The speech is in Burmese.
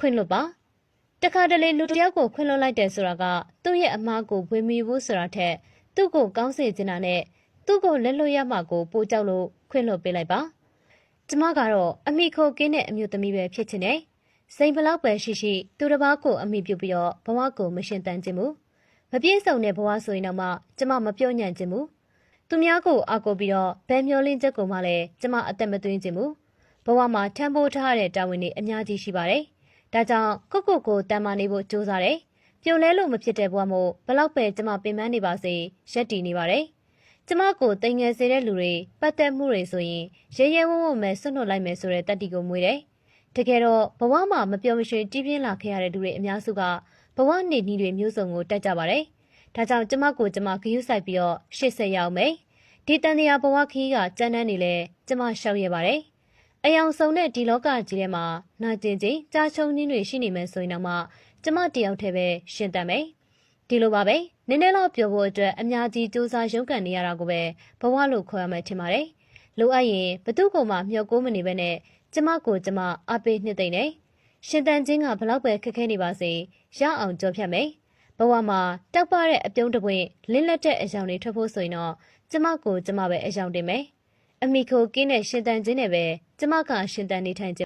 ခွင့်လွတ်ပါတခါတလေလူတယောက်ကိုခွင့်လွတ်လိုက်တယ်ဆိုတာကသူ့ရဲ့အမားကိုဝေမီဘူးဆိုတာထက်သူ့ကိုကောင်းစေချင်တာနဲ့သူ့ကိုလက်လွတ်ရမှာကိုပိုကြောက်လို့ခွင့်လွတ်ပေးလိုက်ပါကျမကတော့အမိခိုကင်းတဲ့အမျိုးသမီးပဲဖြစ်ချင်တယ်စိန်ဘလောက်ပဲရှိရှိသူတစ်ပါးကိုအမိပြုပြီးတော့ဘဝကိုမရှင်တန်ခြင်းမူမပြည့်စုံတဲ့ဘဝဆိုရင်တော့မှကျမမပြောညံ့ခြင်းမူသူများကိုအားကိုးပြီးတော့ဗန်မျောလင်းချက်ကိုမှလည်းကျမအသက်မသွင်းခြင်းမူဘဝမှာထမ်းပိုးထားတဲ့တာဝန်တွေအများကြီးရှိပါတယ်ဒါကြောင့်ကိုတန်မာနေဖို့ကြိုးစားတယ်ပြုံလဲလို့မဖြစ်တဲ့ဘဝမို့ဘလောက်ပဲကျမပင်ပန်းနေပါစေရက်တည်နေပါတယ်ကျမကိုတိမ်ငယ်စေတဲ့လူတွေပတ်သက်မှုတွေဆိုရင်ရဲရဲဝံ့ဝံ့ပဲဆွတ်နှုတ်လိုက်မယ်ဆိုတဲ့တတ်တီကိုမွေးတယ်တကယ်တော့ဘဝမှာမပျော်မရွှင်ကြီးပြင်းလာခဲ့ရတဲ့လူတွေအများစုကဘဝနေနည်းတွေမျိုးစုံကိုတက်ကြပါတယ်ဒါကြောင့်ကျမဂရုစိုက်ပြီးတော့ရှေ့ဆက်ရအောင်မယ်ဒီတန်တရားဘဝခီးကကြမ်းတမ်းနေလဲကျမရှောက်ရပါတယ်အယောင်ဆုံးတဲ့ဒီလောကကြီးထဲမှာနာကျင်ခြင်းကြားချုံခြင်းတွေရှိနေမယ်ဆိုရင်တော့မှကျမတယောက်တည်းပဲရှင်သန်မယ်ဒီလိုပါပဲနည်းနည်းတော့ပြောဖို့အတွက်အများကြီးစူးစမ်းရုန်းကန်နေရတာကိုပဲဘဝလို့ခေါ်ရမယ်ထင်ပါတယ်လိုအပ်ရင်ဘသူ့ကိုမှမျှော်ကိုးမနေဘဲနဲ့ကျမအားပေးနှစ်သိမ့်နေရှင်သန်ခြင်းကဘလောက်ပဲခက်ခဲနေပါစေရအောင်ကြောဖြတ်မယ်ဘဝမှာတောက်ပတဲ့အပြုံးတပွင့်လင်းလက်တဲ့အယောင်တွေထွက်ဖို့ဆိုရင်တော့ကျမပဲအယောင်တင်မယ်အမိခိုကင်းတဲ့ရှင်သန်ခြင်းနဲ့ပဲကျမကရှင်သန်နေထိုင်ခြင်း